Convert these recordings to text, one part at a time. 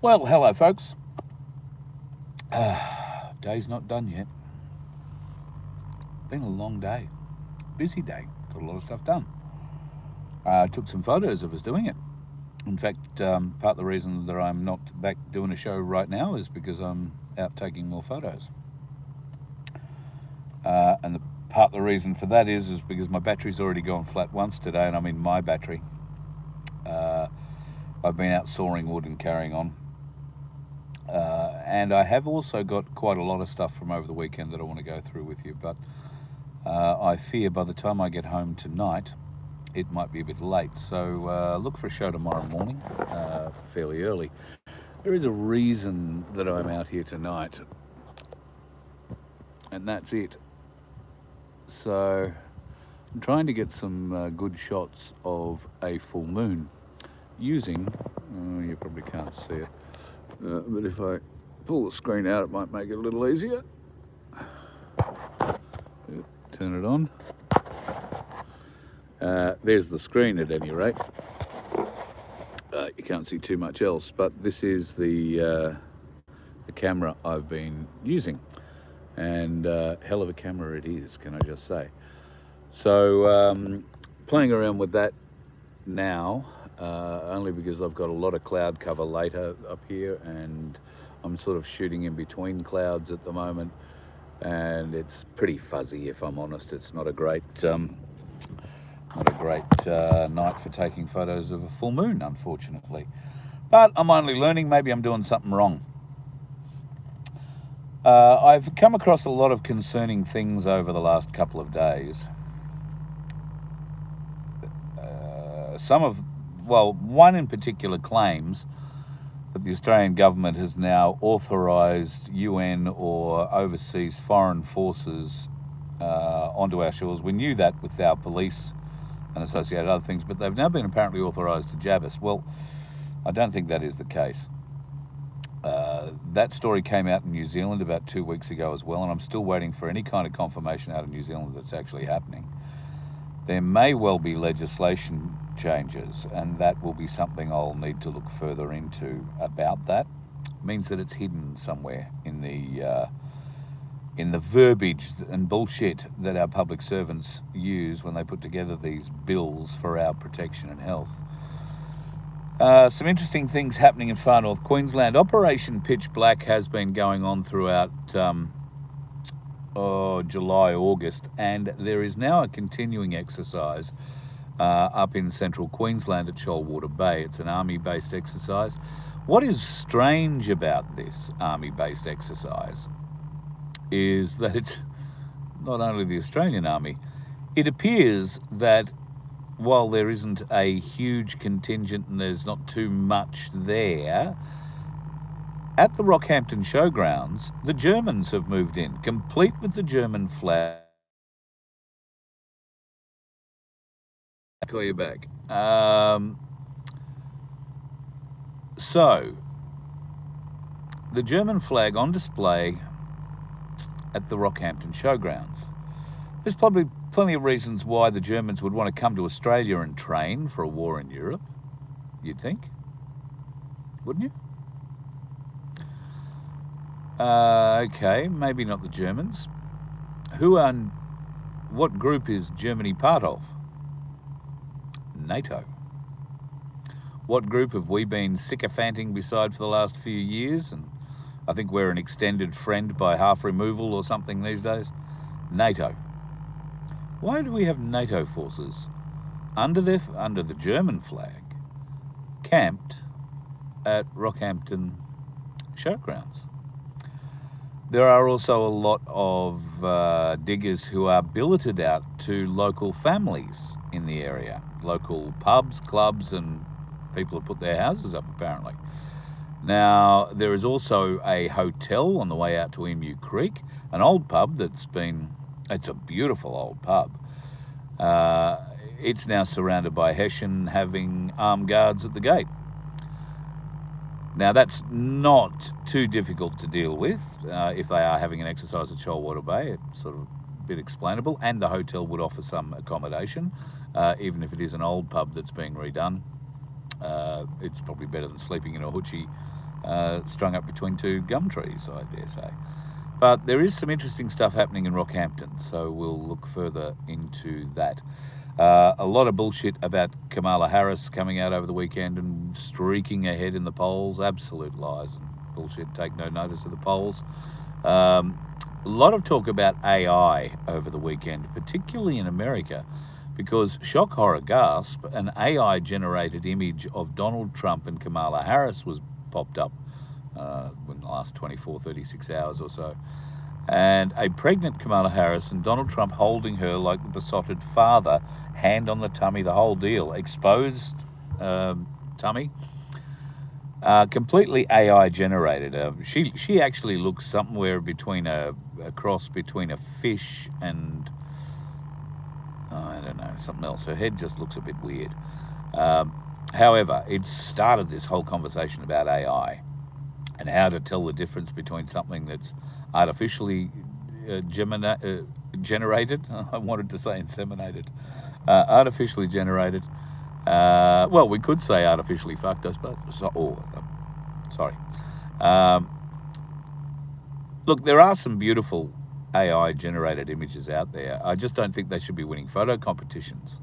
Well, hello, folks. Day's not done yet. Been a long day, busy day. Got a lot of stuff done. I took some photos of us doing it. In fact, part of the reason that I'm not back doing a show right now is because I'm out taking more photos. And the part of the reason for that is because my battery's already gone flat once today, and I'm in my battery. Uh, I've been out sawing wood and carrying on. And I have also got quite a lot of stuff from over the weekend that I want to go through with you, but I fear by the time I get home tonight, it might be a bit late. So look for a show tomorrow morning, fairly early. There is a reason that I'm out here tonight, and that's it. So I'm trying to get some good shots of a full moon using, you probably can't see it, but if I pull the screen out, it might make it a little easier. Turn it on. There's the screen at any rate. You can't see too much else, but this is the camera I've been using, and hell of a camera it is, can I just say. So playing around with that now, only because I've got a lot of cloud cover later up here, and I'm sort of shooting in between clouds at the moment, and it's pretty fuzzy, if I'm honest. It's not a great night for taking photos of a full moon, unfortunately. But I'm only learning. Maybe I'm doing something wrong. I've come across a lot of concerning things over the last couple of days. One in particular claims that the Australian government has now authorised UN or overseas foreign forces onto our shores. We knew that with our police and associated other things, but they've now been apparently authorised to jab us. Well, I don't think that is the case. That story came out in New Zealand about 2 weeks ago as well, and I'm still waiting for any kind of confirmation out of New Zealand that's actually happening. There may well be legislation changes, and that will be something I'll need to look further into about that. It means that it's hidden somewhere in the verbiage and bullshit that our public servants use when they put together these bills for our protection and health. Some interesting things happening in far north Queensland. Operation Pitch Black has been going on throughout July, August, and there is now a continuing exercise up in central Queensland at Shoalwater Bay. It's an army-based exercise. What is strange about this army-based exercise is that it's not only the Australian Army. It appears that while there isn't a huge contingent and there's not too much there, at the Rockhampton Showgrounds, the Germans have moved in, complete with the German flag. Call you back. So, the German flag on display at the Rockhampton Showgrounds. There's probably plenty of reasons why the Germans would want to come to Australia and train for a war in Europe, you'd think, wouldn't you? Okay, maybe not the Germans. What group is Germany part of? NATO. What group have we been sycophanting beside for the last few years? And I think we're an extended friend by half removal or something these days. NATO. Why do we have NATO forces under the German flag camped at Rockhampton Showgrounds? There are also a lot of diggers who are billeted out to local families in the area, local pubs, clubs, and people have put their houses up apparently. Now, there is also a hotel on the way out to Emu Creek, an old pub it's a beautiful old pub. It's now surrounded by Hessian, having armed guards at the gate. Now, that's not too difficult to deal with if they are having an exercise at Shoalwater Bay. It's sort of a bit explainable, and the hotel would offer some accommodation, even if it is an old pub that's being redone. It's probably better than sleeping in a hoochie strung up between two gum trees, I dare say. But there is some interesting stuff happening in Rockhampton, so we'll look further into that. A lot of bullshit about Kamala Harris coming out over the weekend and streaking ahead in the polls. Absolute lies and bullshit. Take no notice of the polls. A lot of talk about AI over the weekend, particularly in America, because shock, horror, gasp, an AI-generated image of Donald Trump and Kamala Harris was popped up in the last 24, 36 hours or so. And a pregnant Kamala Harris and Donald Trump holding her like the besotted father, hand on the tummy, the whole deal. Exposed tummy. Completely AI generated. She actually looks somewhere between a cross between a fish and I don't know, something else. Her head just looks a bit weird. However, it started this whole conversation about AI and how to tell the difference between something that's artificially generated. I wanted to say inseminated. Artificially generated. Well, we could say artificially fucked, I suppose. Sorry. Look, there are some beautiful AI-generated images out there. I just don't think they should be winning photo competitions.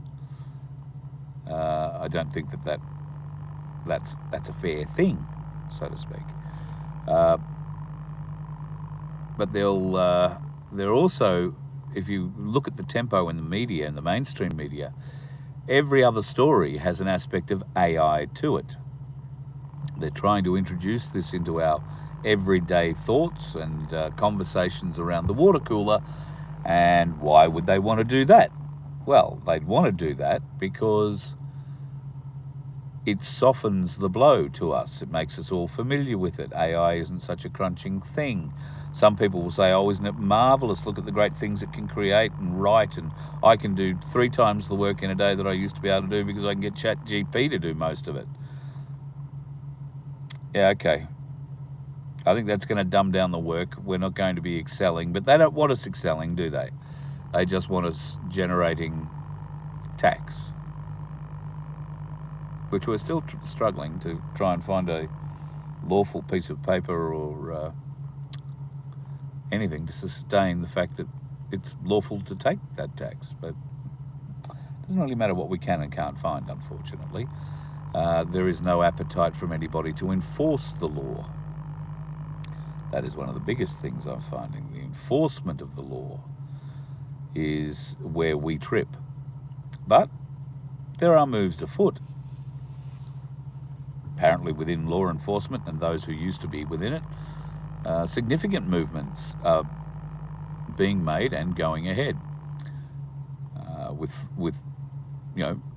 I don't think that's a fair thing, so to speak. But they're also, if you look at the tempo in the media, in the mainstream media, every other story has an aspect of AI to it. They're trying to introduce this into our everyday thoughts and conversations around the water cooler. And why would they want to do that? Well, they'd want to do that because it softens the blow to us. It makes us all familiar with it. AI isn't such a crunching thing. Some people will say, oh, isn't it marvelous? Look at the great things it can create and write, and I can do 3 times the work in a day that I used to be able to do because I can get ChatGPT to do most of it. Yeah, okay. I think that's going to dumb down the work. We're not going to be excelling, but they don't want us excelling, do they? They just want us generating tax, which we're still struggling to try and find a lawful piece of paper or anything to sustain the fact that it's lawful to take that tax. But it doesn't really matter what we can and can't find, unfortunately. There is no appetite from anybody to enforce the law. That is one of the biggest things I'm finding. The enforcement of the law is where we trip. But there are moves afoot, apparently within law enforcement and those who used to be within it. Significant movements are being made and going ahead with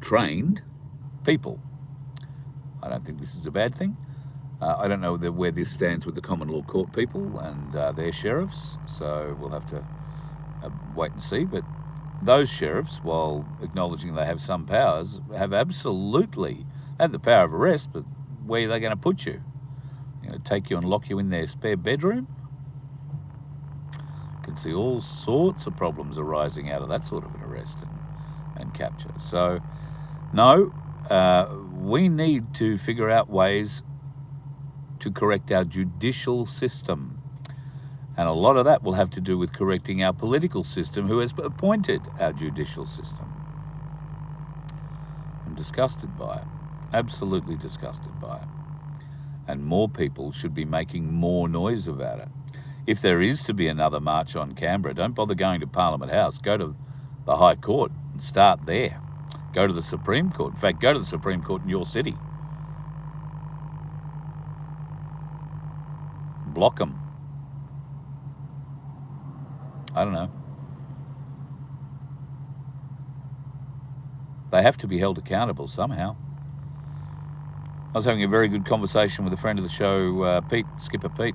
trained people. I don't think this is a bad thing. I don't know where this stands with the common law court people and their sheriffs, so we'll have to wait and see. But those sheriffs, while acknowledging they have some powers, have absolutely have the power of arrest, but where are they going to put you? Take you and lock you in their spare bedroom? You can see all sorts of problems arising out of that sort of an arrest and capture. So, no, we need to figure out ways to correct our judicial system. And a lot of that will have to do with correcting our political system, who has appointed our judicial system. I'm disgusted by it, absolutely disgusted by it. And more people should be making more noise about it. If there is to be another march on Canberra, don't bother going to Parliament House. Go to the High Court and start there. Go to the Supreme Court. In fact, go to the Supreme Court in your city. Block them. I don't know. They have to be held accountable somehow. I was having a very good conversation with a friend of the show, Pete, Skipper Pete,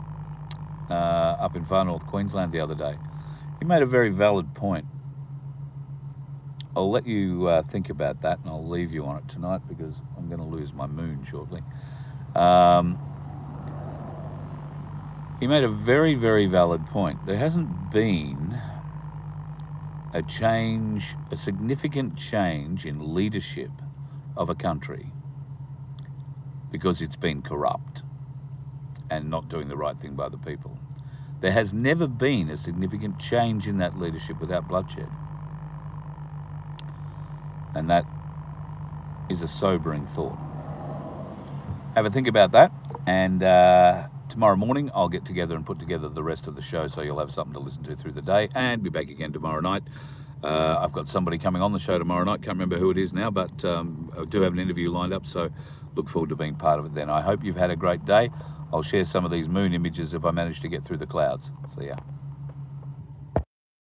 up in far north Queensland the other day. He made a very valid point. I'll let you think about that, and I'll leave you on it tonight because I'm going to lose my moon shortly. He made a very, very valid point. There hasn't been a significant change in leadership of a country because it's been corrupt. and not doing the right thing by the people. There has never been a significant change in that leadership without bloodshed. And that is a sobering thought. Have a think about that, and tomorrow morning I'll get together and put together the rest of the show, so you'll have something to listen to through the day, and be back again tomorrow night. I've got somebody coming on the show tomorrow night, can't remember who it is now, but I do have an interview lined up, so look forward to being part of it then. I hope you've had a great day. I'll share some of these moon images if I manage to get through the clouds. See ya.